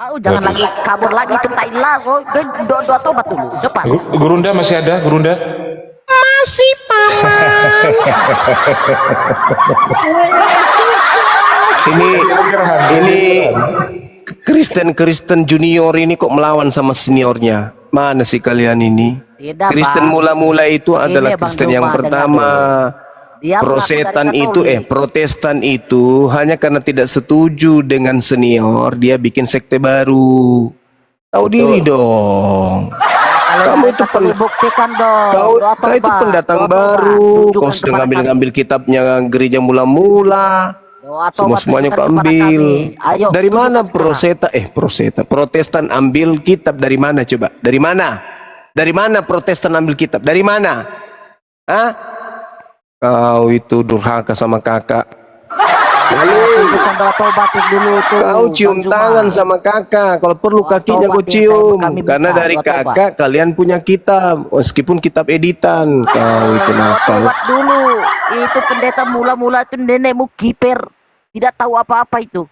Jangan Waduh. lagi kabur lagi itu Thailand. Doa tobat dulu, cepat. Gurunda masih ada, Gurunda? Masih paman. Ini Kristen junior ini kok melawan sama seniornya. Mana sih kalian ini? Tidak, Kristen Bang. mula-mula itu Ini, adalah Bang Kristen Duma, yang dengar pertama. Dia Prosetan mengaku dari Katolik. Protestan itu hanya karena tidak setuju dengan senior, dia bikin sekte baru. Tahu diri dong. Kalau Kamu dari itu Katolik buktikan dong. Kau Doa itu tobat, pendatang doa tobat. baru. Tunjukkan Kau sedang kepada kami. ngambil kitabnya gereja mula-mula. Doa tobat Semuanya kau tunjukkan kepada ambil. kami. Ayo, Dari mana tunjukkan Protestan ambil kitab dari mana coba? Dari mana? Dari mana Protestan ambil kitab? Dari mana? Hah? Kau itu durhaka sama kakak. Tunjukkan doa tobat dulu tuh. Kau cium Bang Juma. tangan sama kakak. Kalau perlu Doa kakinya tobat kau yang cium. kami minta, Karena dari doa tobat. kakak kalian punya kitab, meskipun kitab editan. Kau itu Doa nakal. tobat dulu. Itu pendeta mula-mula itu nenekmu kiper. Tidak tahu apa-apa itu.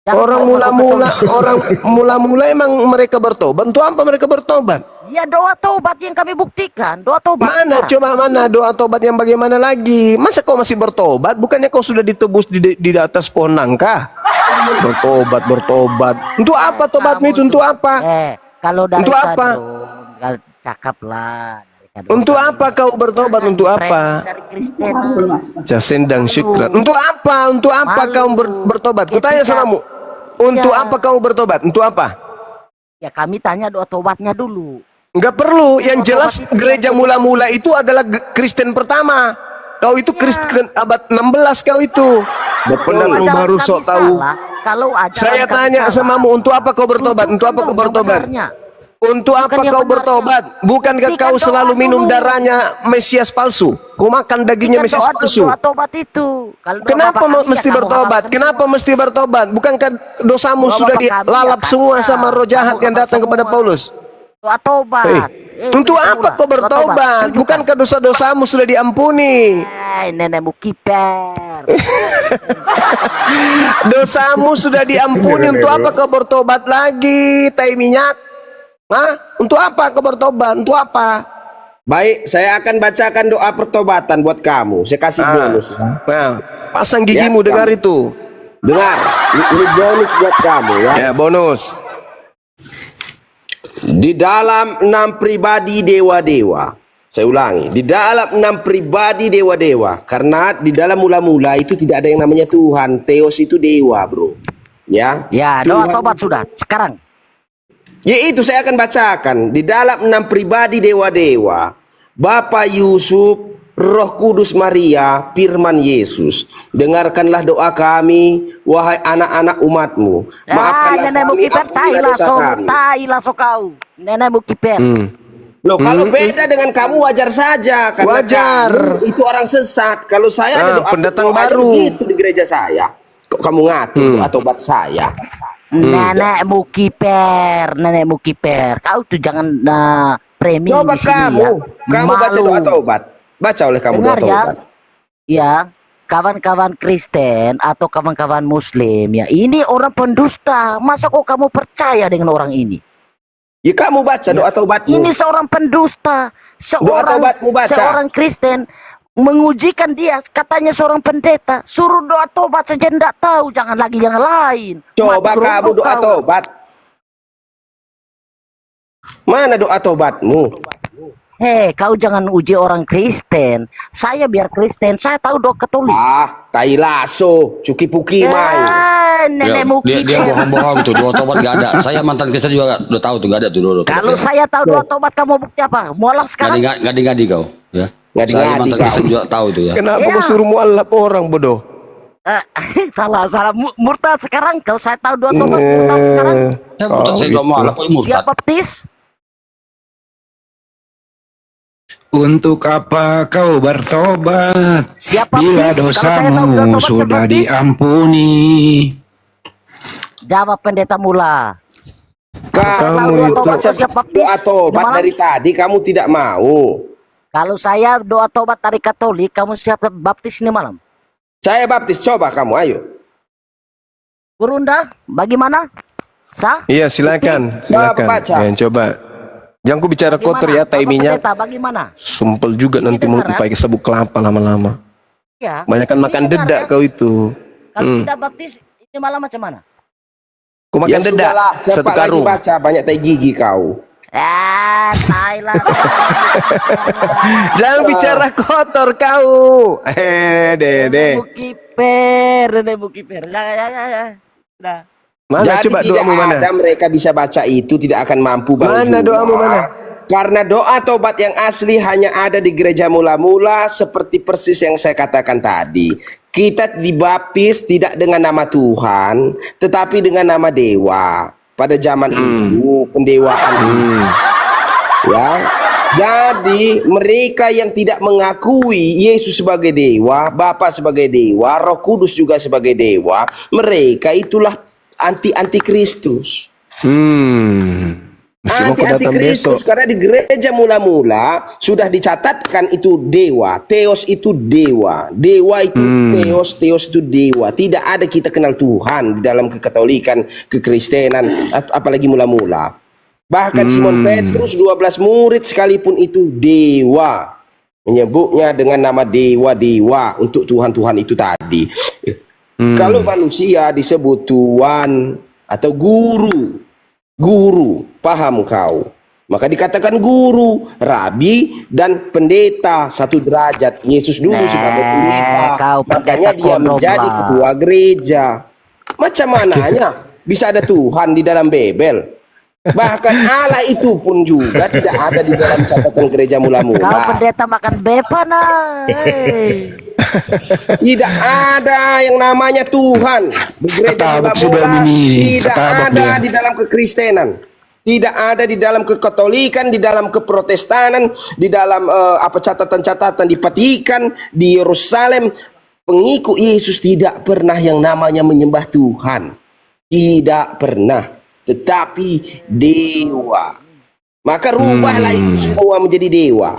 Jangan Orang bawa mula-mula, betul. orang mula-mula emang mereka bertobat. Untuk apa mereka bertobat? Ya doa tobat yang kami buktikan. Doa tobat. Mana Nah, coba mana doa tobat yang bagaimana lagi? Masa kau masih bertobat? Bukannya kau sudah ditebus di atas pohon nangka? Bertobat. Untuk apa tobatmu itu? Untuk apa? Kalau dari Untuk apa? Kadrun, cakap lah. Dari Kadrun. Untuk apa kau bertobat? Untuk apa? Dari Kristen. Jasendang syukran. Untuk apa? Untuk apa Malu. kau bertobat? Kutanya samamu. Untuk Ya. apa kau bertobat? Untuk apa? Ya kami tanya doa tobatnya dulu. Enggak perlu. Yang jelas Tobat itu gereja yang- mula-mula itu adalah Kristen pertama. Kau itu Kristen abad 16 kau itu. Pendatang Ajaran baru kami sok tahu. salah, kalau ajaran Saya kami tanya salah, samamu, untuk apa kau bertobat? Untuk apa tunjukkan kau dong bertobat? yang benarnya. Untuk apa Bukan yang kau benarnya. bertobat? Bukankah Buktikan kau doa selalu minum dulu. darahnya Mesias palsu? Kau makan dagingnya Buktikan Mesias doa, palsu. doa tobat itu. Kalau doa Kenapa Bapak kami, mesti ya kamu bertobat? halal Kenapa semua. mesti bertobat? Bukankah dosamu Doa sudah Bapak kami, dilalap ya semua kan? sama roh jahat Kamu yang halal datang kepada semua. Paulus? Doa tobat. Untuk begitu apa pula. kau Doa bertobat? tobat. Tunjukkan. Bukankah dosa-dosamu sudah diampuni? Nenekmu kiper. Dosamu sudah diampuni. Untuk apa kau bertobat lagi? Tai minyak. Hah? Untuk apa kau bertobat? Untuk apa? Baik, saya akan bacakan doa pertobatan buat kamu. Saya kasih bonus. Nah, pasang gigimu, Ya, dengar kamu. itu. Dengar, ini bonus buat kamu ya. Ya, bonus. Di dalam 6 pribadi dewa-dewa. Saya ulangi, di dalam 6 pribadi dewa-dewa. Karena di dalam mula-mula itu tidak ada yang namanya Tuhan. Theos itu dewa, bro. Ya. Ya, doa Tuhan- tobat sudah. Sekarang. Ya itu saya akan bacakan. Di dalam 6 pribadi dewa-dewa, Bapa Yusuf, Roh Kudus Maria, Firman Yesus. Dengarkanlah doa kami, wahai anak-anak umatmu. Maafkanlah Nenekmu kami, kiper. ampunilah dosa kami. Tai laso kau. Nenekmu kiper. Loh, kalau beda dengan kamu wajar saja. Karena Wajar. kamu itu orang sesat. Kalau saya ada doa pendatang doanya baru. begitu di gereja saya. Kok kamu ngatur doa tobat saya? Nenekmu kiper. Kau tuh jangan premi Coba di sini kamu, ya. kamu baca Malu. doa tobat. Baca oleh kamu Dengar doa ya. tobat. Ya, kawan-kawan Kristen atau kawan-kawan Muslim ya. Ini orang pendusta. Masa kok kamu percaya dengan orang ini? Ya kamu baca doa tobatmu. Ini seorang pendusta. tobatmu baca. Seorang Kristen mengujikan dia, katanya seorang pendeta, suruh doa tobat saja tidak tahu, jangan lagi yang lain. Coba Mati kamu gerobak doa kau. tobat. Mana doa tobatmu? Kau jangan uji orang Kristen. Saya biar Kristen, saya tahu doa Katolik. Tai laso, cuki puki mai. Nenekmu dia kiper. bohong-bohong tuh, doa tobat gak ada. Saya mantan Kristen juga udah tahu tuh, gak ada tuh doa tobat. Kalau saya tahu doa tobat, kamu bukti apa? Mualaf sekarang. Ngadi-ngadi kau, ya. Ngadi-ngadi Saya mantan kau. Kristen juga tahu tuh ya. Kenapa Ya. kau suruh mualaf orang bodoh? Salah murtad sekarang. Kalau saya tahu doa tobat murtad sekarang. Ya, murtad saya gitu. gak mau, kok murtad. Siap baptis? Untuk apa kau bertobat Siap bila baptis? Kalau saya tahu doa dosamu tobat, siap sudah baptis? diampuni? Jawab pendeta mula. Kamu doa itu tobat, siap baptis. doa tobat Di malam. dari tadi kamu tidak mau. Kalau saya doa tobat dari Katolik, kamu siap baptis ini malam? Saya baptis, coba kamu, ayo. Gurunda, bagaimana? Sah? Iya, silakan, silakan. Baca. Coba. Jangan ku bicara kotor ya, tai Bapak minyak. Pendeta, bagaimana? Sumpel juga Ini nanti mau dengar, pakai sabuk kelapa lama-lama. Ya. Banyakan makan Ini dengar, dedak ya. kau itu. Kalau tidak baptis, ini malah macam mana? Kau makan dedak sudahlah, satu cepat lagi karung. baca, banyak tai gigi kau. Thailand. Jangan bicara kotor kau. Dede. Bukiper. Ya. Dah. Mana Jadi coba tidak doamu mana? ada mereka bisa baca itu, tidak akan mampu Bang Mana Juma. doamu mana? Karena doa tobat yang asli hanya ada di gereja mula-mula, seperti persis yang saya katakan tadi. Kita dibaptis tidak dengan nama Tuhan, tetapi dengan nama dewa. Pada zaman itu pendewaan ya. Jadi mereka yang tidak mengakui Yesus sebagai dewa, Bapa sebagai dewa, Roh Kudus juga sebagai dewa, mereka itulah anti-Kristus. Masih mau datang besok. Anti-Kristus karena di gereja mula-mula sudah dicatatkan itu dewa, Theos itu dewa, dewa itu Theos, Theos itu dewa. Tidak ada kita kenal Tuhan di dalam kekatolikan, kekristenan, apalagi mula-mula. Bahkan Simon Petrus 12 murid sekalipun itu dewa. Menyebutnya dengan nama dewa-dewa untuk Tuhan-Tuhan itu tadi. Kalau manusia disebut Tuhan atau guru, paham kau? Maka dikatakan guru, rabi, dan pendeta satu derajat. Yesus dulu sebagai pendeta, makanya dia menjadi ketua gereja. Macam mananya bisa ada Tuhan di dalam Bebel? Bahkan Allah itu pun juga tidak ada di dalam catatan gereja mula-mula. Kau pendeta makan bepana. Tidak ada yang namanya Tuhan di gereja mula-mula. Tidak ada di dalam kekristenan. Tidak ada di dalam kekatolikan, di dalam keprotestanan, di dalam catatan-catatan di Vatikan, di Yerusalem. Pengikut Yesus tidak pernah yang namanya menyembah Tuhan. Tidak pernah. Tetapi dewa. Maka rubahlah itu semua menjadi dewa.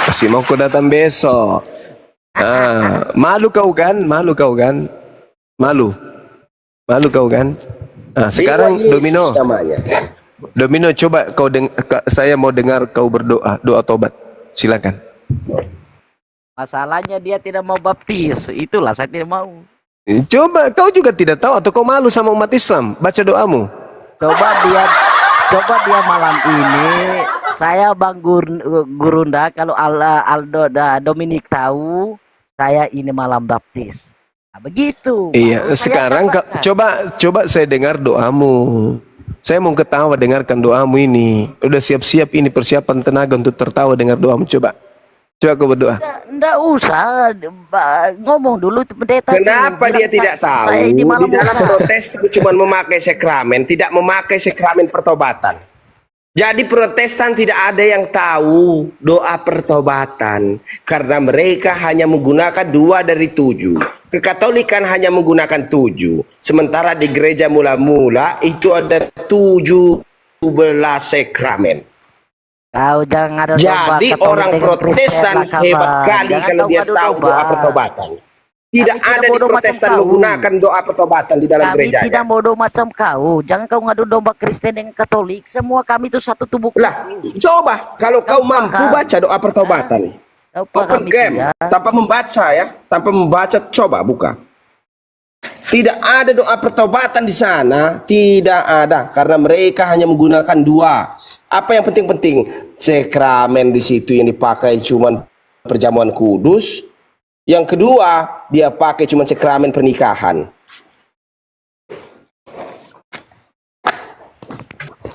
Masih mau kau datang besok. Malu kau kan? Malu kau kan? Malu kau kan? Sekarang Dewa Domino. Yesus namanya. Domino, coba saya mau dengar kau berdoa, doa tobat. Silakan. Masalahnya dia tidak mau baptis. Itulah saya tidak mau. Coba, kau juga tidak tahu atau kau malu sama umat Islam? Baca doamu. Coba dia malam ini, saya Bang Gurunda, kalau Aldo Dominik tahu, saya ini malam baptis. Nah, begitu. Iya, sekarang coba saya dengar doamu. Saya mau ketawa dengarkan doamu ini. Udah siap-siap ini persiapan tenaga untuk tertawa dengar doamu. Coba kau berdoa. Nggak usah ngomong dulu pendeta. Kenapa dia tidak tahu? Di dalam Protestan cuma memakai sakramen, tidak memakai sakramen pertobatan. Jadi Protestan tidak ada yang tahu doa pertobatan karena mereka hanya menggunakan 2 dari 7. Kekatolikan hanya menggunakan 7. Sementara di gereja mula-mula itu ada 17 sakramen. Kau jangan ada Jadi orang Protestan hebat kali kalau dia tahu doa pertobatan. Tidak ada di Protestan menggunakan doa pertobatan di dalam gereja. Kami tidak bodoh macam kau. Jangan kau ngadu domba Kristen dengan Katolik. Semua kami itu satu tubuh. Lah, coba kalau kau mampu baca doa pertobatan. Open game tanpa membaca ya, tanpa membaca, coba buka. Tidak ada doa pertobatan di sana, tidak ada karena mereka hanya menggunakan 2. Apa yang penting-penting? Sakramen di situ yang dipakai cuman perjamuan kudus. Yang kedua, dia pakai cuma sakramen pernikahan.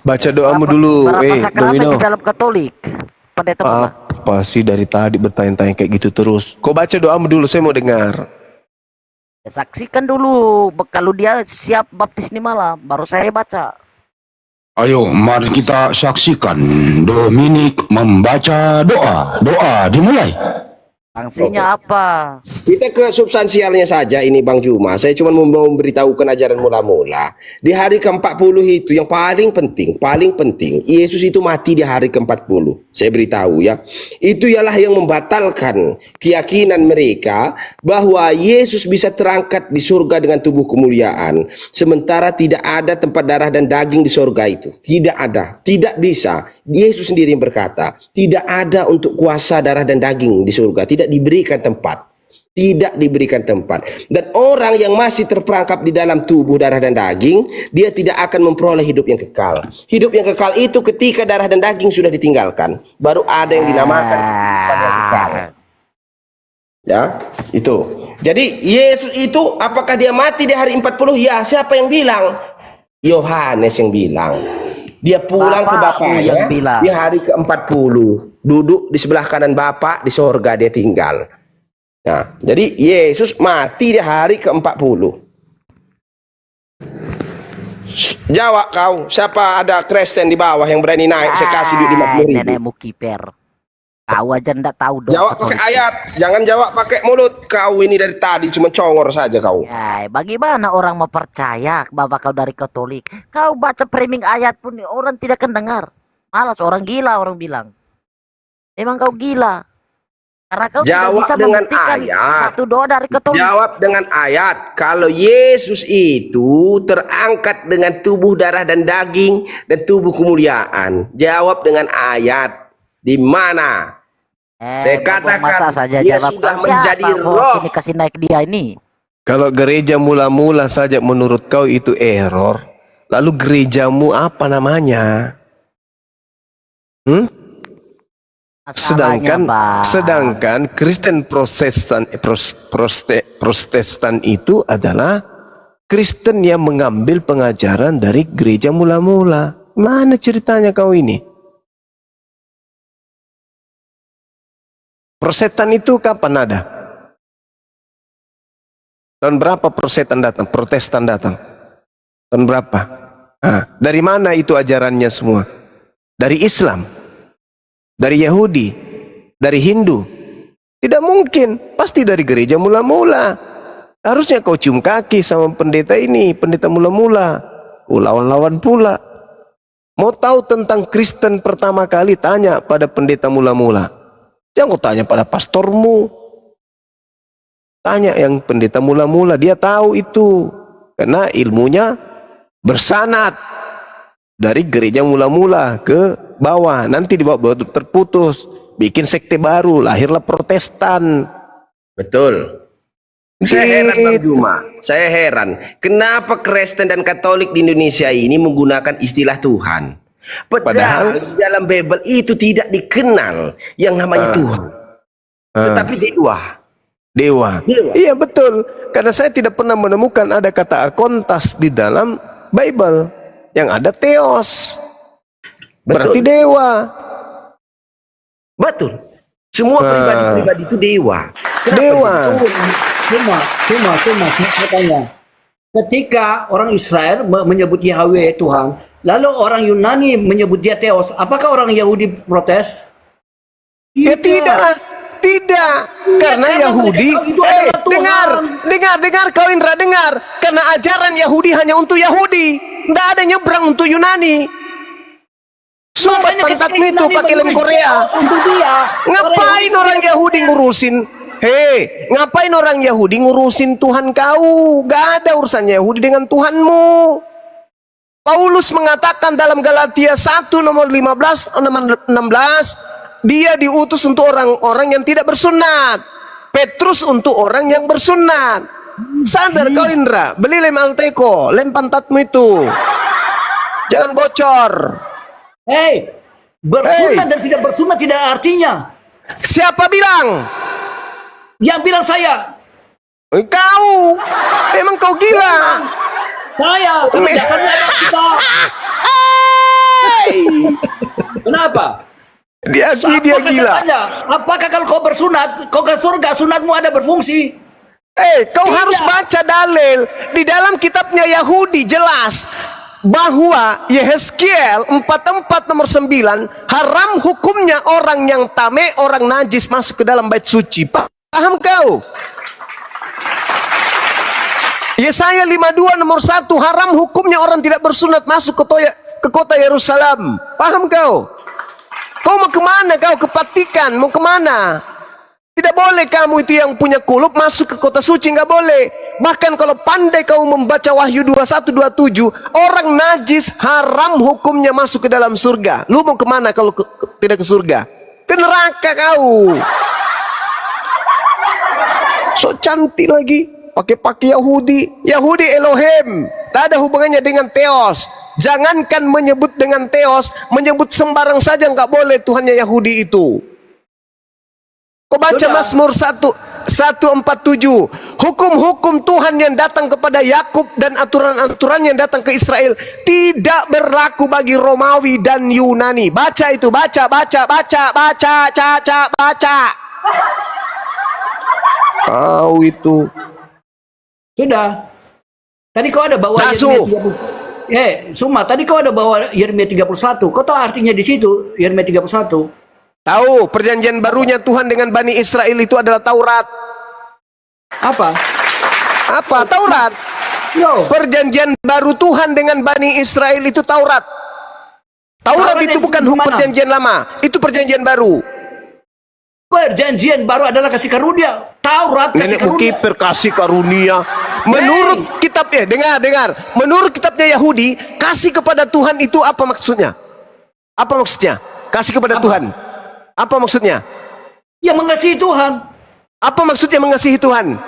Baca doamu dulu, Domino. Di dalam Katolik, pendeta apa sih dari tadi bertanya-tanya kayak gitu terus? Kau baca doamu dulu, saya mau dengar. Saksikan dulu, kalau dia siap baptis ini malam, baru saya baca. Ayo, mari kita saksikan Dominik membaca doa. Doa dimulai. Sanksinya apa? Kita ke substansialnya saja ini Bang Juma. Saya cuma mau memberitahukan ajaran mula-mula. Di hari ke-40 itu yang paling penting, Yesus itu mati di hari ke-40. Saya beritahu ya. Itu ialah yang membatalkan keyakinan mereka bahwa Yesus bisa terangkat di surga dengan tubuh kemuliaan. Sementara tidak ada tempat darah dan daging di surga itu. Tidak ada, tidak bisa. Yesus sendiri yang berkata, tidak ada untuk kuasa darah dan daging di surga. Tidak diberikan tempat. Tidak diberikan tempat. Dan orang yang masih terperangkap di dalam tubuh darah dan daging, dia tidak akan memperoleh hidup yang kekal. Hidup yang kekal itu ketika darah dan daging sudah ditinggalkan, baru ada yang dinamakan kehidupan yang kekal. Ya, itu. Jadi Yesus itu apakah dia mati di hari 40? Ya, siapa yang bilang? Yohanes yang bilang. Dia pulang ke Bapaknya di hari ke-40. Duduk di sebelah kanan Bapa, di sorga dia tinggal. Nah, jadi Yesus mati di hari ke-40. Jawab kau, siapa ada Kristen di bawah yang berani naik? Saya kasih duit 50.000. Nenekmu kiper. Kau aja ndak tahu dong. Jawab pakai ayat, jangan jawab pakai mulut. Kau ini dari tadi cuma congor saja kau. Ya, bagaimana orang mau percaya bahwa kau dari Katolik? Kau baca framing ayat pun orang tidak akan dengar. Malas orang gila orang bilang. Emang kau gila. Karena kau tidak bisa dengan membuktikan ayat. satu doa dari Katolik. Jawab dengan ayat. Kalau Yesus itu terangkat dengan tubuh darah dan daging dan tubuh kemuliaan. Jawab dengan ayat. Di mana? Saya katakan saja dia jawab, sudah kau menjadi siapa? roh. Ini kasih naik dia ini. Kalau gereja mula-mula saja menurut kau itu error, lalu gerejamu apa namanya? Sedangkan Kristen Protestan itu adalah Kristen yang mengambil pengajaran dari gereja mula-mula. Mana ceritanya kau ini? Protestan itu kapan ada? Tahun berapa Protestan datang? Tahun berapa? Dari mana itu ajarannya semua? Dari Islam? Dari Yahudi, dari Hindu? Tidak mungkin, pasti dari gereja mula-mula. Harusnya kau cium kaki sama pendeta ini, pendeta mula-mula. Kau lawan-lawan pula. Mau tahu tentang Kristen pertama kali, tanya pada pendeta mula-mula. Jangan kau tanya pada pastormu. Tanya yang pendeta mula-mula, dia tahu itu. Karena ilmunya bersanad. Dari gereja mula-mula ke bawah, nanti dibawa terputus, bikin sekte baru, lahirlah Protestan. Betul. Saya heran Bang Juma, saya heran. Kenapa Kristen dan Katolik di Indonesia ini menggunakan istilah Tuhan? Padahal di dalam Bible itu tidak dikenal yang namanya Tuhan. Tetapi dewa. Iya betul. Karena saya tidak pernah menemukan ada kata akontas di dalam Bible. Yang ada Theos. Berarti dewa. Betul. Semua pribadi-pribadi itu dewa. Kenapa Cuma saya tanya. Ketika orang Israel menyebut Yahweh Tuhan, lalu orang Yunani menyebut dia Theos, apakah orang Yahudi protes? Ya tidak. Karena Yahudi, dengar kau Indra, dengar. Karena ajaran Yahudi hanya untuk Yahudi, tidak ada nyebrang untuk Yunani. Sumbat pantatmu itu pakai lem Korea. Ngapain orang Yahudi ngurusin? Ngapain orang Yahudi ngurusin Tuhan kau? Gak ada urusannya Yahudi dengan Tuhanmu. Paulus mengatakan dalam Galatia 1 nomor 16, dia diutus untuk orang-orang yang tidak bersunat. Petrus untuk orang yang bersunat. Sadar kau Indra, beli lem Alteco, lem pantatmu itu. Jangan bocor. Bersunat dan tidak bersunat tidak ada artinya. Siapa bilang? Yang bilang saya. Kau. Emang kau gila. Saya. Kerjaannya kita. Kenapa? Dia gila. Apakah kalau kau bersunat, kau ke surga, sunatmu ada berfungsi? Kau harus baca dalil di dalam kitabnya Yahudi jelas bahwa Yehezkiel 44 nomor 9 haram hukumnya orang yang tame, orang najis masuk ke dalam bait suci. Paham kau? Yesaya 52 nomor 1, haram hukumnya orang tidak bersunat masuk ke kota Yerusalem. Paham kau? Kau mau kemana kau? Kepatikan, mau kemana? Tidak boleh kamu itu yang punya kulup masuk ke kota suci, nggak boleh. Bahkan kalau pandai kau membaca Wahyu 21-27, orang najis haram hukumnya masuk ke dalam surga. Lu mau kemana kalau tidak ke surga? Ke neraka kau. So cantik lagi. Pakai Yahudi. Yahudi Elohim. Tak ada hubungannya dengan Theos. Jangankan menyebut dengan Theos, menyebut sembarang saja nggak boleh Tuhannya Yahudi itu. Kau baca Sudah. Mazmur 147. Hukum-hukum Tuhan yang datang kepada Yakub dan aturan-aturan yang datang ke Israel tidak berlaku bagi Romawi dan Yunani. Baca itu, baca. Tahu itu. Sudah. Tadi kau ada bawa Nasu. Yeremia 30. Suma, tadi kau ada bawa Yeremia 31. Kau tahu artinya di situ Yeremia 31? Tahu, perjanjian barunya Tuhan dengan Bani Israel itu adalah Taurat. Apa? Apa? Taurat. Yo. Perjanjian baru Tuhan dengan Bani Israel itu Taurat. Taurat Taurat itu yang bukan gimana? perjanjian lama, itu perjanjian baru. Perjanjian baru adalah kasih karunia. Taurat kasih Nenek karunia. Kiper kasih karunia. Menurut kitabnya, dengar. Menurut kitabnya Yahudi, kasih kepada Tuhan itu apa maksudnya? Apa maksudnya? Kasih kepada Tuhan. Apa maksudnya? Ya mengasihi Tuhan. Apa maksudnya mengasihi Tuhan?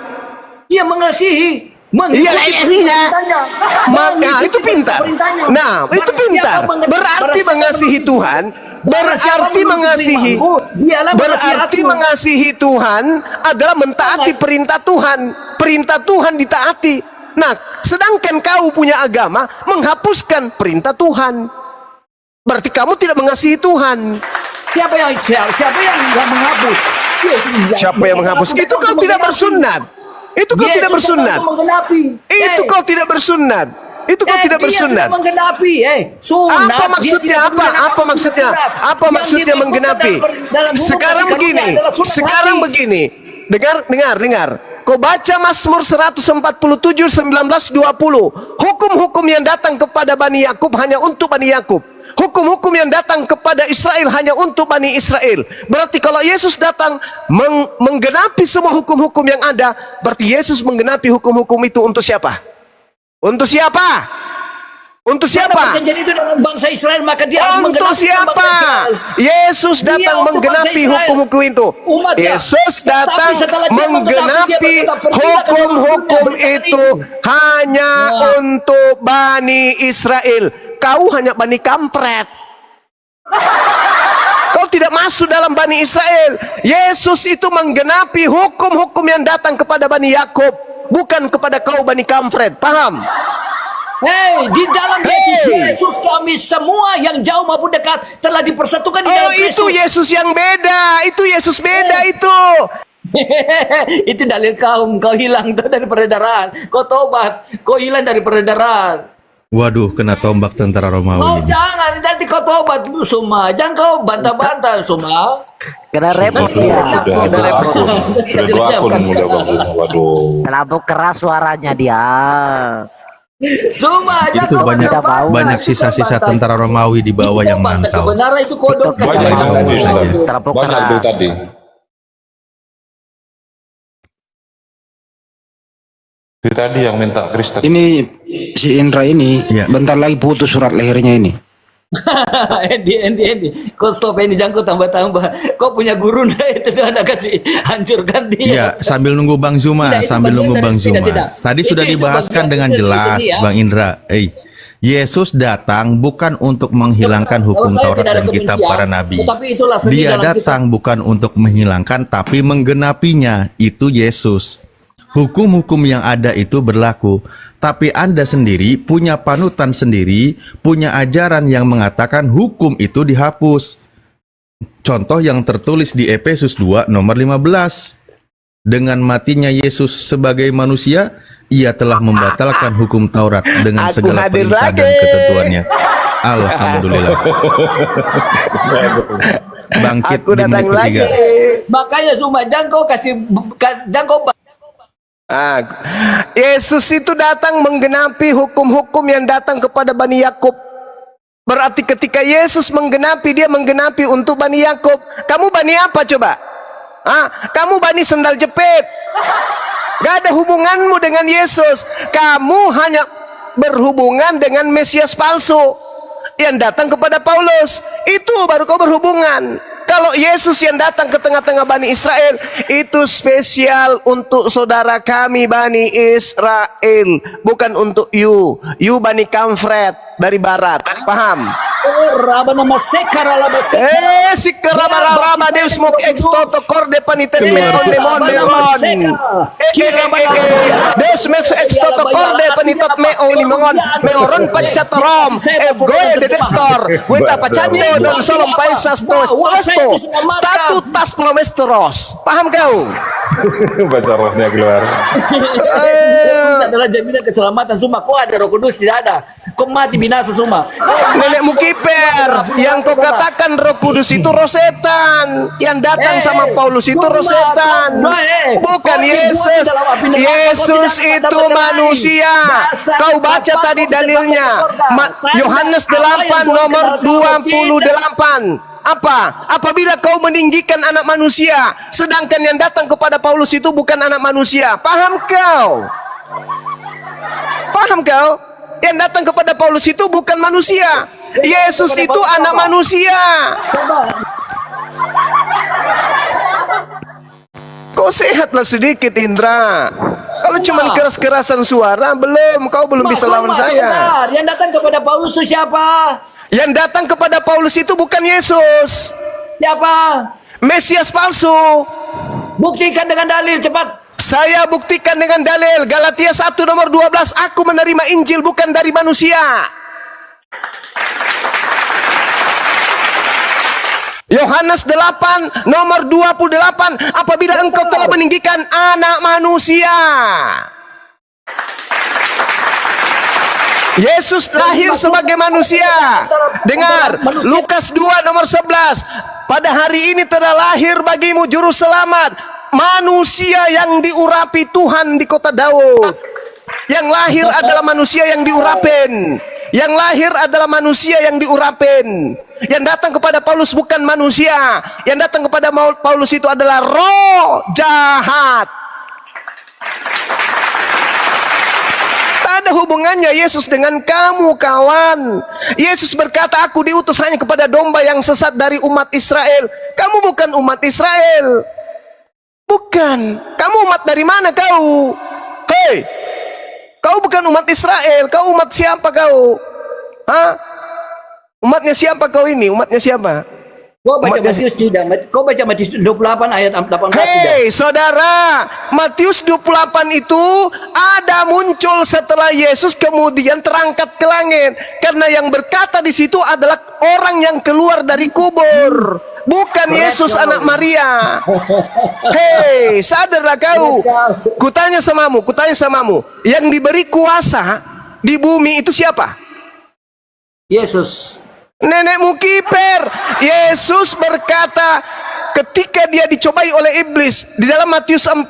Ya mengasihi. Mengikuti Iya, perintahnya. Maka Mengikuti itu pintar. perintahnya. Nah, itu Barang pintar. siapa Berarti barang siapa mengasihi Tuhan, barang siapa berarti mengasihi. dialah mengasihi Berarti aku. mengasihi Tuhan adalah mentaati perintah Tuhan. Perintah Tuhan ditaati. Nah, sedangkan kau punya agama menghapuskan perintah Tuhan. Berarti kamu tidak mengasihi Tuhan. Siapa yang nggak menghapus? Yesus Siapa yang menghapus? Itu kau tidak bersunat. Itu kau tidak bersunat. Itu kau tidak bersunat. Itu kau tidak bersunat. Menggenapi, sunat. Apa maksudnya? Apa maksudnya? Apa maksudnya menggenapi? Sekarang begini. Sekarang begini. Dengar. Kau baca Mazmur 147 19-20. Hukum-hukum yang datang kepada Bani Yakub hanya untuk Bani Yakub. Hukum-hukum yang datang kepada Israel hanya untuk Bani Israel. Berarti kalau Yesus datang menggenapi semua hukum-hukum yang ada, berarti Yesus menggenapi hukum-hukum itu untuk siapa? Untuk siapa? Untuk siapa? Jadi itu dalam bangsa Israel, maka dia harus Untuk menggenapi siapa? bangsa Israel. Yesus Dia datang untuk menggenapi bangsa Israel. hukum-hukum itu. Umatnya. Yesus datang Tetapi setelah dia menggenapi dia berkata, "Pergilah ke seluruh hukum-hukum dunia, beritakan itu hanya Nah. untuk Bani Israel. Kau hanya Bani Kampret. Kau tidak masuk dalam Bani Israel. Yesus itu menggenapi hukum-hukum yang datang kepada Bani Yakub, bukan kepada kau Bani Kampret. Paham? Di dalam Yesus kami semua yang jauh maupun dekat telah dipersatukan di Oh, dalam itu Kristus. Yesus yang beda. Itu Yesus beda itu. Itu dalil kau hilang tuh dari peredaran. Kau tobat, kau hilang dari peredaran. Waduh, kena tombak tentara Oh Romawi. jangan, nanti kau tobat Suma. Jangan kau bantah-bantah Suma. Kena repot dia. Sudah dua akun. Sudah dua akun udah bagus. Waduh. Terlalu keras suaranya dia. Suma, jangan Itu kau banyak bantah-bantah. banyak sisa-sisa tentara Romawi di bawah yang mantau. Kebenaran itu kodok Banyak itu Jangan tadi, ngomong Ustaz. aja. Terlalu Banyak itu keras. tadi. Itu tadi yang minta Kristen. Ini si Indra ini Iya. bentar lagi putus surat lahirnya ini. Endi. Kau stop ini, jangan kau tambah-tambah. Kau punya guru nah itu dia anda kasih hancurkan dia. Iya, sambil nunggu Bang Zuma, Tidak, itu sambil bagian nunggu dari- Bang Zuma. tidak. Tadi sudah Itu dibahaskan bagian dengan dari jelas, sini ya. Bang Indra. Yesus datang bukan untuk menghilangkan Kalau hukum saya Taurat tidak ada dan kitab kebencian, para nabi. tetapi itulah seni Dia dalam datang bukan untuk menghilangkan tapi menggenapinya. Itu Yesus. Hukum-hukum yang ada itu berlaku. Tapi Anda sendiri punya panutan sendiri, punya ajaran yang mengatakan hukum itu dihapus. Contoh yang tertulis di Efesus 2 nomor 15. Dengan matinya Yesus sebagai manusia, ia telah membatalkan hukum Taurat dengan Aku segala hadir perintah dan lagi. ketentuannya. Alhamdulillah. Bangkit Aku di menit datang lagi. ketiga. Makanya Suma, jangan kau kasih, jangan kau Yesus itu datang menggenapi hukum-hukum yang datang kepada Bani Yakub. Berarti ketika Yesus menggenapi, dia menggenapi untuk Bani Yakub. Kamu Bani apa coba? Kamu Bani sendal jepit. Gak ada hubunganmu dengan Yesus. Kamu hanya berhubungan dengan Mesias palsu yang datang kepada Paulus. Itu baru kau berhubungan. Kalau Yesus yang datang ke tengah-tengah Bani Israel, itu spesial untuk saudara kami Bani Israel, bukan untuk you Bani Kamfret dari barat. Paham? Sikaraba Deus mok extoto corde paniten on lemon lemon. Deus mok extoto corde panitot me on lemon meoron pacat rom goe de destor weta pacando don solom paisas tos statu tas promesteros. Paham kau? Baca rohnya keluar. Adalah jaminan keselamatan semua. Kau ada Roh Kudus, tidak ada. Kau mati binasa semua. Nenekmu kiper, yang kau katakan Roh Kudus itu roh setan. Yang datang sama Paulus itu roh setan. Bukan Yesus. Yesus itu manusia. Kau baca tadi dalilnya. Yohanes 8 nomor 28. Apa? Apabila kau meninggikan anak manusia, sedangkan yang datang kepada Paulus itu bukan anak manusia. Paham kau? Paham kau? Yang datang kepada Paulus itu bukan manusia. Yesus itu anak manusia. Kau sehatlah sedikit, Indra. Kalau cuma keras-kerasan suara, kau belum bisa lawan saya. Yang datang kepada Paulus itu siapa? Yang datang kepada Paulus itu bukan Yesus. Siapa? Mesias palsu. Buktikan dengan dalil, cepat. Saya buktikan dengan dalil. Galatia 1 nomor 12. Aku menerima Injil bukan dari manusia. Yohanes 8 nomor 28. Apabila engkau telah meninggikan anak manusia. Yesus lahir sebagai manusia. Dengar, Lukas 2 nomor 11. Pada hari ini telah lahir bagimu juru selamat, manusia yang diurapi Tuhan di kota Daud. Yang lahir adalah manusia yang diurapin. Yang lahir adalah manusia yang diurapin. Yang datang kepada Paulus bukan manusia. Yang datang kepada Paulus itu adalah roh jahat. Ada hubungannya Yesus dengan kamu, kawan. Yesus berkata, aku diutus hanya kepada domba yang sesat dari umat Israel. Kamu bukan umat Israel. Bukan. Kamu umat dari mana kau? Hei, kau bukan umat Israel. Kau umat siapa kau? Umatnya siapa kau ini? Umatnya siapa? Kau baca Matius tidak? Kau baca Matius 28 ayat 18 Hei saudara, Matius 28 itu ada muncul setelah Yesus kemudian terangkat ke langit. Karena yang berkata di situ adalah orang yang keluar dari kubur, bukan Yesus anak Maria. Hei, sadarlah kau. Kutanya samamu, yang diberi kuasa di bumi itu siapa? Yesus. Nenekmu kiper. Yesus berkata ketika dia dicobai oleh iblis di dalam Matius 4.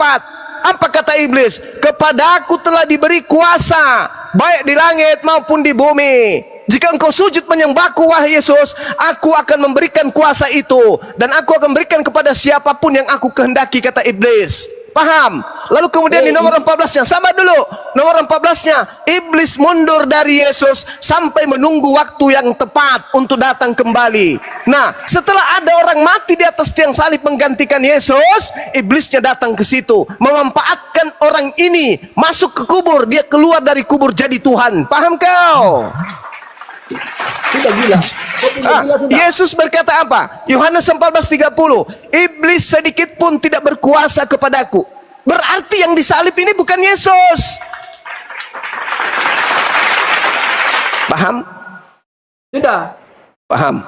Apa kata iblis? Kepadaku telah diberi kuasa baik di langit maupun di bumi. Jika engkau sujud menyembahku wahai Yesus, aku akan memberikan kuasa itu dan aku akan berikan kepada siapapun yang aku kehendaki, kata iblis. Paham? Lalu kemudian di nomor 14-nya, sabar dulu. Nomor 14-nya, iblis mundur dari Yesus sampai menunggu waktu yang tepat untuk datang kembali. Nah, setelah ada orang mati di atas tiang salib menggantikan Yesus, iblisnya datang ke situ, memanfaatkan orang ini masuk ke kubur, dia keluar dari kubur jadi Tuhan. Paham kau? Sudah gila. Yesus berkata apa? Yohanes 14:30. Iblis sedikit pun tidak berkuasa kepadaku. Berarti yang disalib ini bukan Yesus. Paham? Sudah. Paham.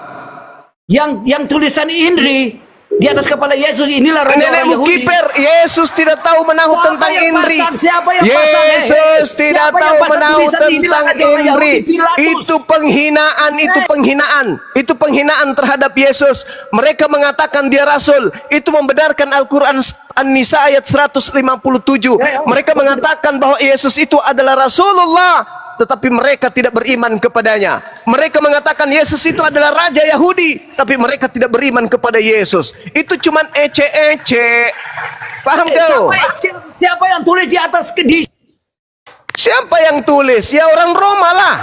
Yang tulisan Indri Di atas kepala Yesus inilah raja orang Nenekmu Yahudi. kiper. Yesus tidak tahu menahu Siapa tentang yang Indri. pasang? Siapa yang pasang? Yesus tidak Siapa yang tahu pasang menahu tulisan inilah tentang raja orang Indri. Yahudi? Pilatus. Itu penghinaan, itu penghinaan. Itu penghinaan terhadap Yesus. Mereka mengatakan dia rasul. Itu membenarkan Al-Quran An-Nisa ayat 157. Mereka mengatakan bahwa Yesus itu adalah Rasulullah, tetapi mereka tidak beriman kepadanya. Mereka mengatakan Yesus itu adalah Raja Yahudi, tapi mereka tidak beriman kepada Yesus. Itu cuman ece-ece. Paham kau? Siapa yang tulis di atas Siapa yang tulis? Ya orang Roma lah.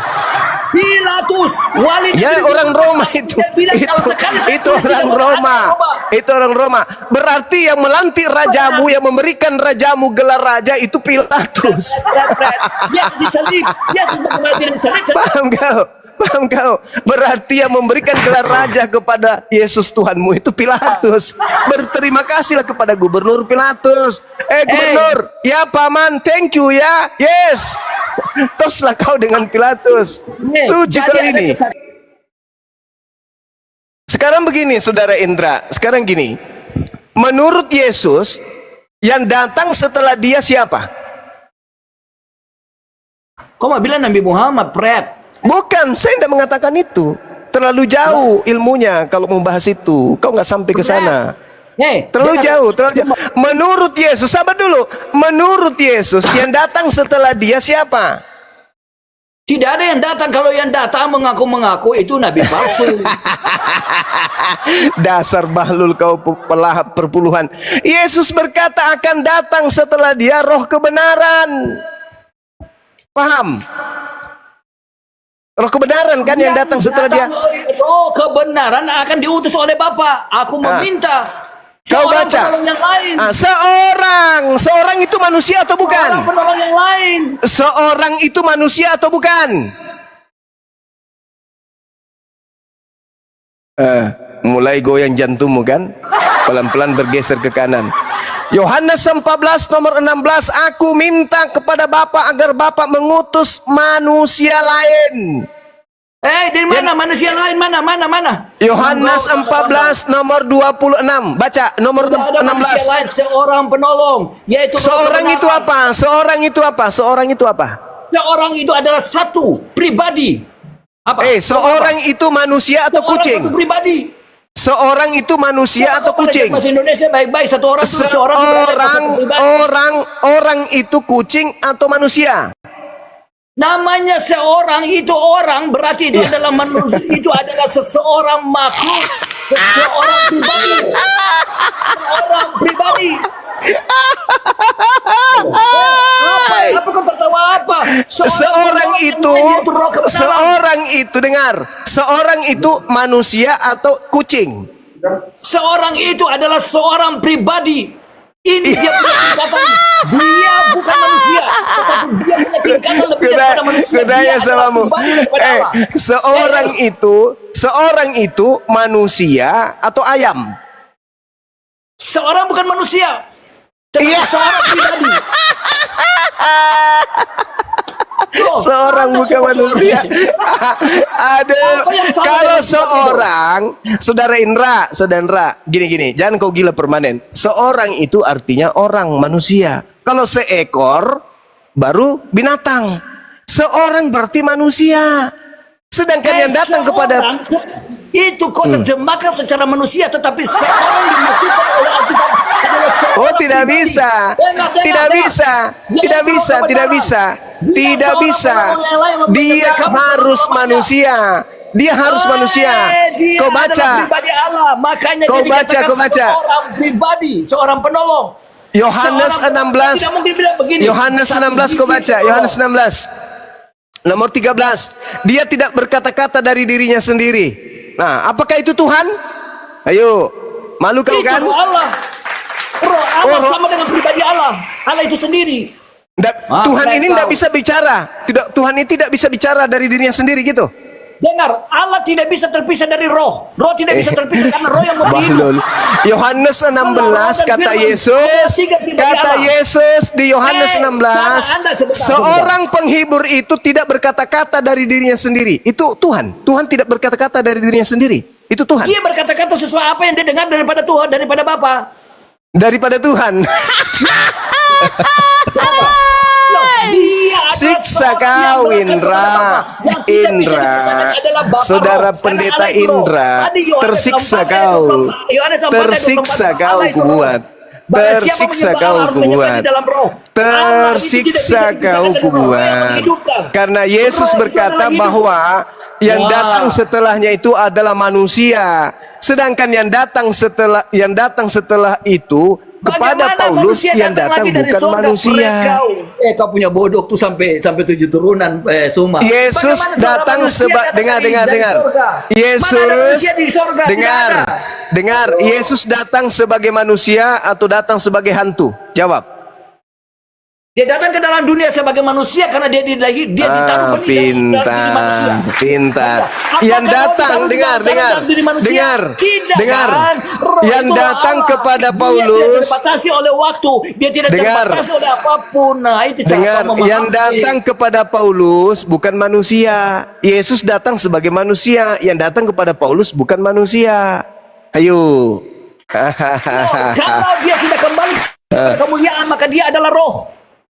Pilatus, wali Ya negeri orang Roma itu. Dia bilang, kalau sekali saya Itu tulis orang tidak Roma. ada. Itu orang Roma. Berarti yang melantik rajamu, yang memberikan rajamu gelar raja itu Pilatus. Yesus disalib. Yesus bagaimana tidak disalib? Paham kau? Paham kau? Berarti yang memberikan gelar raja kepada Yesus Tuhanmu itu Pilatus. Berterima kasihlah kepada Gubernur Pilatus. Gubernur, ya paman, thank you ya. Yes. Toslah kau dengan Pilatus. Lucu kau ini. Sekarang begini, Saudara Indra. Sekarang gini. Menurut Yesus, yang datang setelah dia siapa? Kau mau bilang Nabi Muhammad, Pret? Bukan, saya tidak mengatakan itu. Terlalu jauh ilmunya kalau membahas itu. Kau nggak sampai ke sana. Terlalu jauh, terlalu jauh. Menurut Yesus, sabar dulu. Menurut Yesus, yang datang setelah dia siapa? Tidak ada yang datang. Kalau yang datang mengaku-mengaku itu Nabi palsu. Dasar bahlul kau pelahap perpuluhan. Yesus berkata akan datang setelah dia roh kebenaran. Paham? Roh kebenaran kan yang datang setelah dia. Roh kebenaran akan diutus oleh Bapa. Aku meminta Kau seorang baca. penolong yang lain. Seorang itu manusia atau Seorang bukan? penolong yang lain. Seorang itu manusia atau bukan? Mulai goyang jantungmu kan? Pelan-pelan bergeser ke kanan. Yohanes 14 nomor 16, aku minta kepada Bapa agar Bapa mengutus manusia lain. Dari mana manusia lain? Mana? Yohanes 14 nomor 26. Baca nomor Tidak ada manusia 16. lain, seorang penolong, yaitu roh Seorang itu kebenaran. apa? Seorang itu apa? Seorang itu apa? Seorang itu adalah satu pribadi. Apa? Seorang itu manusia atau Seorang kucing? satu pribadi. Seorang itu manusia atau kucing? Bahasa Indonesia baik-baik, satu orang itu seorang Orang itu kucing atau manusia? Namanya seorang itu orang, berarti itu Iya. adalah manusia, itu adalah seseorang makhluk, seorang pribadi. Seorang pribadi. Apa kau tertawa apa? Seorang itu, yaitu roh kebenaran. seorang itu dengar, seorang itu manusia atau kucing? Seorang itu adalah seorang pribadi. Ini dia punya tingkatan. Dia bukan manusia, tetapi dia punya tingkatan lebih daripada manusia. Kudanya Dia adalah salamu. pribadi daripada Allah. Seorang itu manusia atau ayam? Seorang bukan manusia, tetapi Iya. seorang pribadi. Loh, Seorang apa bukan yang manusia. Aduh, Apa yang salah kalau dengan seorang, saudara Indra, gini, jangan kau gila permanen. Seorang itu artinya orang, manusia. Kalau seekor, baru binatang. Seorang berarti manusia. Sedangkan yang datang kepada itu kau terjemahkan secara manusia, tetapi seorang dimaksudkan oleh Alkitab adalah seorang Oh, tidak pribadi. bisa. Tidak bisa. Tidak bisa, tidak bisa. Tidak bisa. Dia harus manusia. Dia harus manusia. Dia Kau adalah baca. pribadi Allah, makanya Kau dia baca, dikatakan kau baca. seorang pribadi, seorang penolong. Yohanes Seorang penolong. 16. Tidak mungkin bilang begini. Yohanes Satu 16 kau biji baca. penolong. Yohanes 16. Nomor 13. Dia tidak berkata-kata dari dirinya sendiri. Nah, apakah itu Tuhan? Ayo. Malu kau Itu kan? roh Allah. Roh Allah roh- sama dengan pribadi Allah. Allah itu sendiri. Tuhan ini kau. tidak bisa bicara. Tuhan ini tidak bisa bicara dari dirinya sendiri gitu. Dengar, Allah tidak bisa terpisah dari roh. Roh tidak bisa terpisah karena roh yang memberi hidup. Bahlul. Yohanes 16 kata Yesus di Yohanes 16, seorang penghibur itu tidak berkata-kata dari dirinya sendiri. Itu Tuhan. Tuhan tidak berkata-kata dari dirinya sendiri. Itu Tuhan. Dia berkata-kata sesuai apa yang dia dengar daripada Tuhan, daripada Bapa. Daripada Tuhan. Siksa kau, Indra. Indra, saudara pendeta Indra, tersiksa kau. Tersiksa kau kubuat. Tersiksa kau kubuat. Tersiksa kau kubuat. Karena Yesus berkata bahwa yang datang setelahnya itu adalah manusia. Sedangkan yang datang setelah itu kepada Paulus yang datang bukan manusia. Kau punya bodoh tuh sampai 7 turunan, Suma. Yesus datang dengar. Yesus dengar. Yesus datang sebagai manusia atau datang sebagai hantu? Jawab. Dia datang ke dalam dunia sebagai manusia karena dia ditaruh benih dalam diri manusia. Pintar. Yang datang, dengar. Yang datang kepada Paulus. Dia tidak terbatasi oleh waktu. Dia tidak terbatasi oleh apapun. Nah, itu cara memahami. Yang datang kepada Paulus bukan manusia. Yesus datang sebagai manusia. Yang datang kepada Paulus bukan manusia. Ayo. Kalau dia sudah kembali kepada kemuliaan, maka dia adalah roh.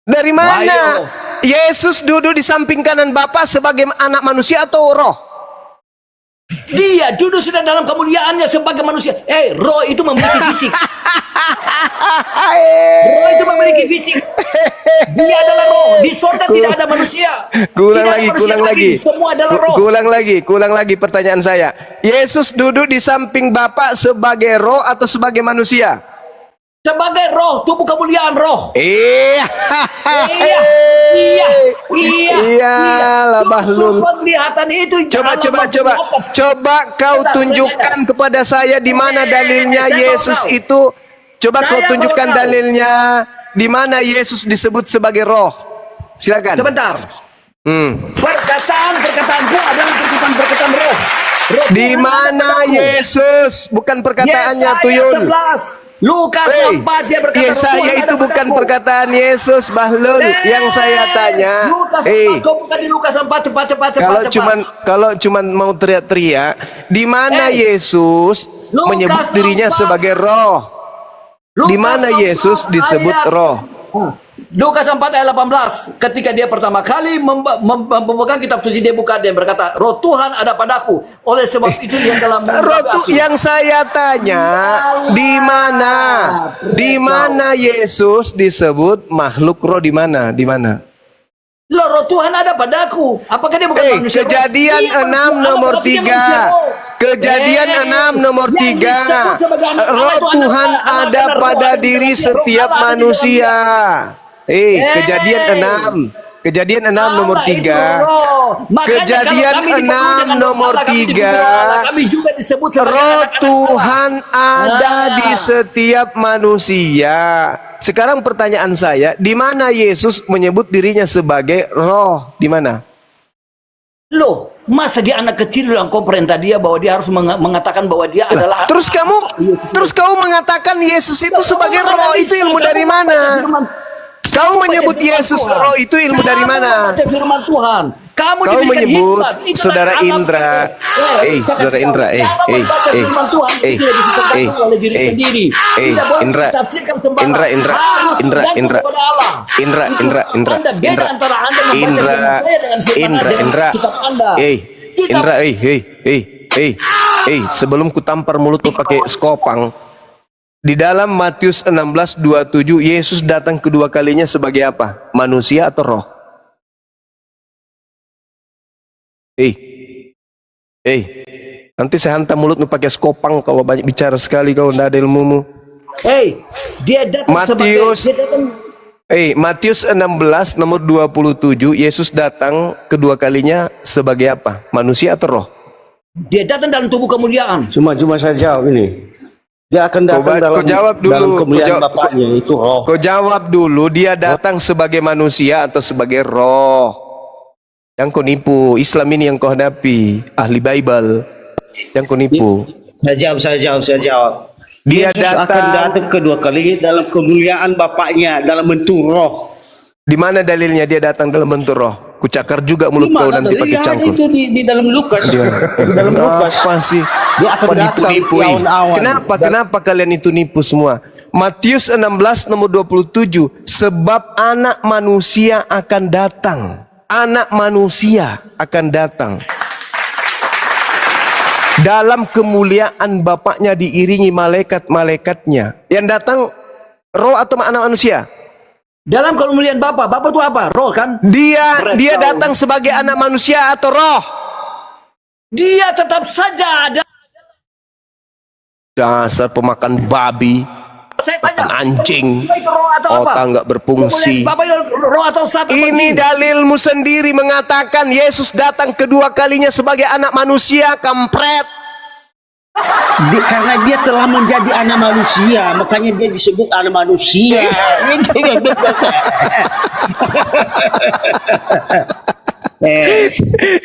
Dari mana? Yesus duduk di samping kanan Bapa sebagai anak manusia atau roh? Dia duduk sudah dalam kemuliaannya sebagai manusia. Roh itu memiliki fisik. Roh itu memiliki fisik. Dia adalah roh. Di sorga tidak ada manusia. Kulang lagi. Semua adalah roh. Kulang lagi pertanyaan saya. Yesus duduk di samping Bapa sebagai roh atau sebagai manusia? Sebagai roh, tubuh kemuliaan roh. Iya. Bahlul. Penglihatan itu. Coba kau tunjukkan kepada saya di mana dalilnya Yesus itu. Coba kau tunjukkan dalilnya di mana Yesus disebut sebagai roh. Silakan. Sebentar. Perkataanku adalah perkataan roh. Di mana Yesus? Bukan perkataannya Tuyul. 11. Lukas 4 dia berkata Yesaya itu bukan perkataan Yesus, Bahlul. Yang saya tanya, kau bukan di Lukas 4 cepat. Kalau cuman mau teriak-teriak, di mana Yesus menyebut dirinya sebagai roh? Di mana Yesus disebut roh? Lukas 4 ayat 18, ketika dia pertama kali memegang kitab suci, dia buka, dia berkata, roh Tuhan ada padaku, oleh sebab itu yang dalam yang saya tanya, di mana Yesus disebut makhluk roh? Di mana roh Tuhan ada padaku? Apakah dia bukan manusia? Kejadian 6 nomor 3. Kejadian 6 nomor 3. Roh Tuhan ada pada diri setiap manusia. Kejadian 6 nomor 3. Kejadian 6 nomor 3. Roh Tuhan ada di setiap manusia. Sekarang pertanyaan saya, di mana Yesus menyebut dirinya sebagai roh? Di mana? Loh, masa dia anak kecil yang kau perintah dia bahwa dia harus mengatakan bahwa dia adalah. Terus kamu mengatakan Yesus itu sebagai roh, itu ilmu dari mana? Kau menyebut Yesus roh, itu ilmu dari mana? Firman Tuhan. Kau menyebut saudara Indra, saudara Indra, sebelum kutampar mulutmu pakai skopang. Di dalam Matius 16:27, Yesus datang kedua kalinya sebagai apa? Manusia atau roh? Nanti saya hantam mulutmu pakai skopang kalau banyak bicara sekali, kau tidak ada ilmumu. Dia datang Matius 16 nomor 27, Yesus datang kedua kalinya sebagai apa? Manusia atau roh? Dia datang dalam tubuh kemuliaan. Cuma saya jawab ini. Dia akan datang dalam kemuliaan Bapaknya, itu roh. Kau jawab dulu, dia datang sebagai manusia atau sebagai roh? Yang kau nipu, Islam ini yang kau hadapi, ahli Bible. Yang kau nipu. Saya jawab. Dia akan datang kedua kali dalam kemuliaan Bapaknya, dalam bentuk roh. Di mana dalilnya dia datang dalam bentuk roh? Kucakar juga mulut kau nanti pakai cangkul. Itu di dalam Lukas. Di dalam Lukas. Apa sih? Dia akan datang Nipu-nipu. Kenapa kalian itu nipu semua? Matius 16 nomor 27. Sebab anak manusia akan datang. Anak manusia akan datang. Dalam kemuliaan Bapaknya diiringi malaikat-malaikatnya. Yang datang roh atau anak manusia? Dalam kemuliaan Bapa. Bapa itu apa? Roh kan? Dia datang sebagai anak manusia atau roh? Dia tetap saja ada. Dasar pemakan babi. Saya tanya, anjing. Itu roh atau apa? Otak nggak berfungsi. Bapak itu roh atau sat atau Ini jin? dalilmu sendiri mengatakan Yesus datang kedua kalinya sebagai anak manusia, kampret. Karena dia telah menjadi anak manusia, makanya dia disebut anak manusia.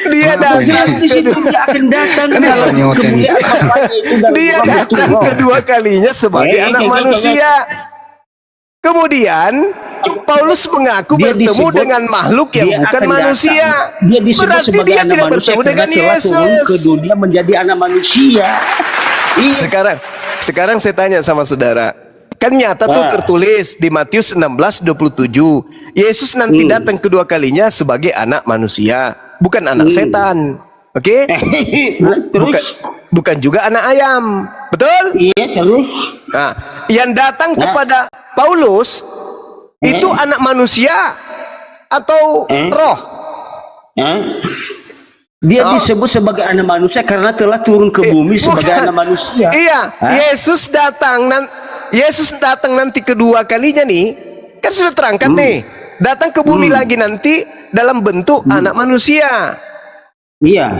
Dia datang di situ dia akan datang dalam kemuliaan Bapaknya itu dalam Dia bentuk datang roh. kedua kalinya sebagai anak manusia. Kemudian Paulus mengaku Dia bertemu disebut- dengan makhluk yang dia bukan akan manusia. datang. Dia disebut Berarti sebagai dia anak tidak manusia bertemu karena dengan telah turun ke Yesus. dunia menjadi anak manusia. Sekarang saya tanya sama saudara. Kan nyata tuh tertulis di Matius 16:27. Yesus nanti datang kedua kalinya sebagai anak manusia, bukan anak setan. Oke? Terus Bukan juga anak ayam. Betul? iya terus Nah, yang datang kepada Paulus itu anak manusia atau roh? dia disebut sebagai anak manusia karena telah turun ke bumi sebagai Bukan. anak manusia. Iya, Yesus datang nanti kedua kalinya nih, kan sudah terangkat nih. Datang ke bumi lagi nanti dalam bentuk anak manusia. Iya.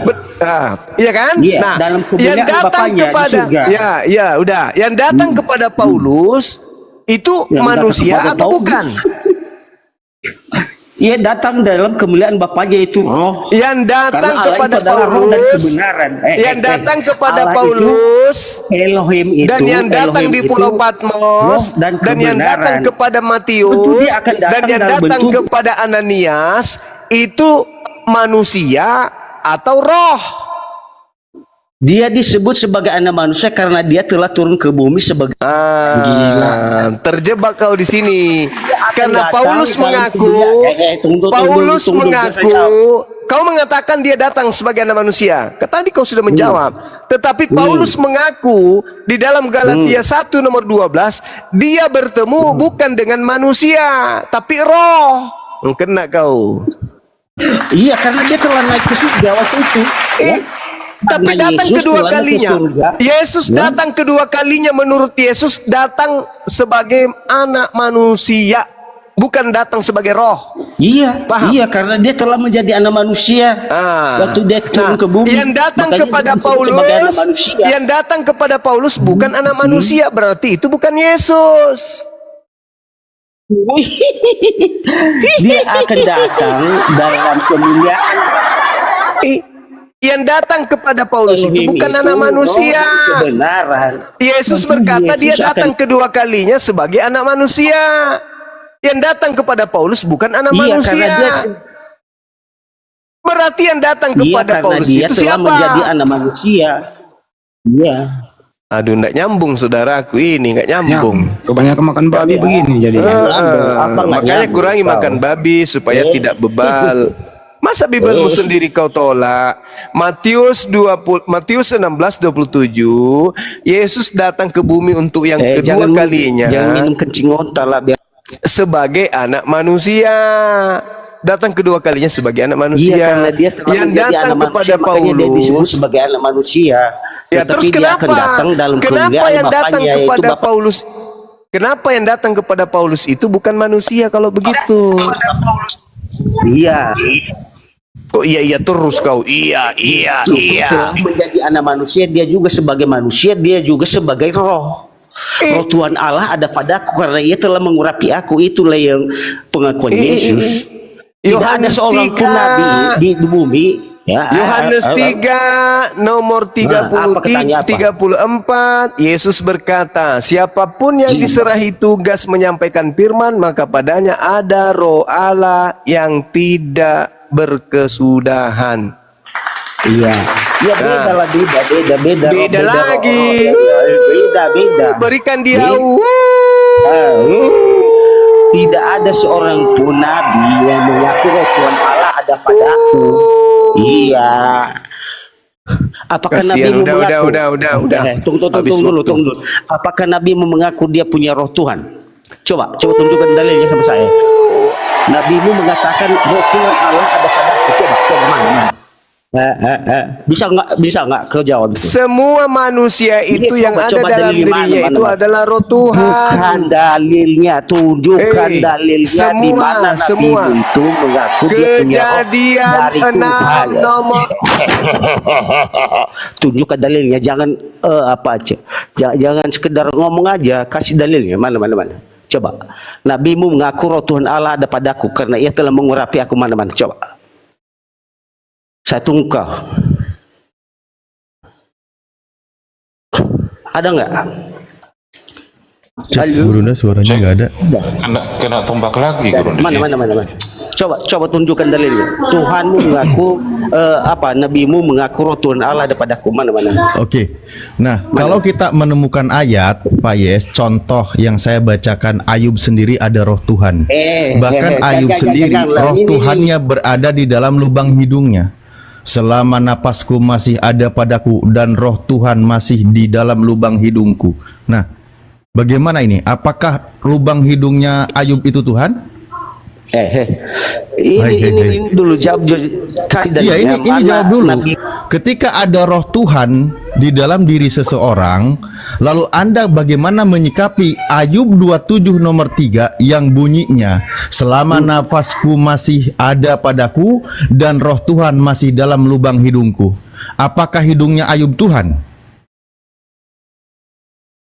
Iya kan? Iya, Nah, dalam kemuliaan yang datang Bapaknya di kepada surga. ya udah, yang datang kepada Paulus itu Yang manusia datang kepada atau Paulus. bukan? Ia datang dalam kemuliaan Bapaknya itu roh. Yang datang Karena Allah kepada itu adalah roh dan Paulus, kebenaran. yang datang kepada Allah Paulus, itu, Elohim itu, dan yang datang Elohim di itu, Pulau Patmos, roh dan dan yang datang kebenaran. kepada Tentu Matius, dia akan dan datang yang dalam datang bentuk- kepada Ananias itu manusia atau roh? Dia disebut sebagai anak manusia karena dia telah turun ke bumi sebagai Gila, terjebak kau di sini. Karena datang Paulus dalam mengaku, kemuliaan. Tunggu, kau mengatakan dia datang sebagai anak manusia. Tadi kau sudah menjawab. Tetapi Paulus mengaku di dalam Galatia 1 nomor 12, dia bertemu bukan dengan manusia, tapi roh. Kena kau. Iya, karena dia telah naik ke surga waktu itu. Ya. Tapi Karena datang Yesus kedua telah naik ke kalinya. surga. Yesus datang kedua kalinya menurut Yesus datang sebagai anak manusia, bukan datang sebagai roh. Iya, Paham? iya karena dia telah menjadi anak manusia. Waktu dia turun ke bumi. Yang datang makanya kepada dia disebut sebagai anak Paulus, manusia. yang datang kepada Paulus bukan anak manusia, berarti itu bukan Yesus. Dia akan datang dalam kemuliaan. Yang datang kepada Paulus itu Elohim bukan itu anak manusia. roh dan kebenaran. Yesus Nanti berkata dia Yesus datang akan- kedua kalinya sebagai anak manusia. Yang datang kepada Paulus bukan anak Iya, manusia. karena dia Berarti yang datang Iya, kepada karena Paulus dia itu telah siapa? menjadi anak manusia. Iya. Aduh, nggak nyambung saudaraku ini, nggak nyambung. Kebanyakan makan babi begini jadinya. Apa nggak Makanya nyambung, kurangi kau? makan babi supaya tidak bebal. Masa Bibelmu sendiri kau tolak? Matius 16:27, Yesus datang ke bumi untuk yang kedua kalinya Jangan minum kencing onta lah biar. sebagai anak manusia. Datang kedua kalinya sebagai anak manusia. Iya, karena dia telah yang menjadi datang anak kepada manusia, makanya dia disebut Paulus. sebagai anak manusia. Ya, Tetapi terus dia kenapa? akan datang dalam Kenapa kemuliaan yang datang Bapaknya, yaitu kepada Bapak. Paulus? Kenapa yang datang kepada Paulus itu bukan manusia kalau begitu? Iya. Kok iya terus kau? Iya. Telah menjadi anak manusia, dia juga sebagai manusia, dia juga sebagai roh. Roh Tuhan Allah ada padaku karena ia telah mengurapi aku. Itulah yang pengakuan Yesus. Tidak ada Yohanes seorang pun 3. nabi di bumi Ya, Yohanes 3 nomor 30, apa katanya apa? 34, Yesus berkata, siapapun yang diserahi tugas menyampaikan firman, maka padanya ada roh Allah yang tidak berkesudahan. Iya. Ya beda lah, Beda lagi. Beda. Berikan dia. Tidak ada seorang pun nabi yang mengaku roh Tuhan Allah ada pada aku. Iya. Apakah Kasian, Nabi mengaku? udah. Tunggu dulu. Apakah Nabi mengaku dia punya roh Tuhan? Coba tunjukkan dalilnya sama saya. Nabimu mengatakan roh Tuhan Allah ada pada aku. Coba mana? Bisa nggak kau jawab? Semua manusia itu Ini yang coba ada dalam dalil dirinya itu adalah roh Tuhan. Bukan dalilnya, tunjukkan dalilnya di mana Nabi itu mengaku dia punya roh Kejadian dari 6 Tuhan. nomor. Tunjukkan dalilnya, jangan apa aja. Jangan sekedar ngomong aja, kasih dalilnya. Mana. Coba. Nabimu mengaku roh Tuhan Allah ada padaku karena ia telah mengurapi aku mana. Coba. Saya tunggu kau. Ada nggak? Gurunda suaranya nggak ada. Kena tombak lagi, Guru. Mana. Coba tunjukkan dalilnya. Tuhanmu mengaku nabimu mengaku roh Tuhan Allah ada padaku mana. Oke. Nah, kalau kita menemukan ayat, Pak Yes, contoh yang saya bacakan, Ayub sendiri ada roh Tuhan. Bahkan Ayub sendiri roh Tuhannya berada di dalam lubang hidungnya. Selama napasku masih ada padaku dan roh Tuhan masih di dalam lubang hidungku. Nah, bagaimana ini? Apakah lubang hidungnya Ayub itu Tuhan? Ini dulu jawab. Iya, ini jawab dulu. Ketika ada roh Tuhan di dalam diri seseorang, lalu Anda bagaimana menyikapi Ayub 27 nomor 3 yang bunyinya, selama nafasku masih ada padaku dan roh Tuhan masih dalam lubang hidungku. Apakah hidungnya Ayub Tuhan?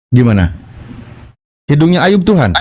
Gimana? Hidungnya Ayub Tuhan?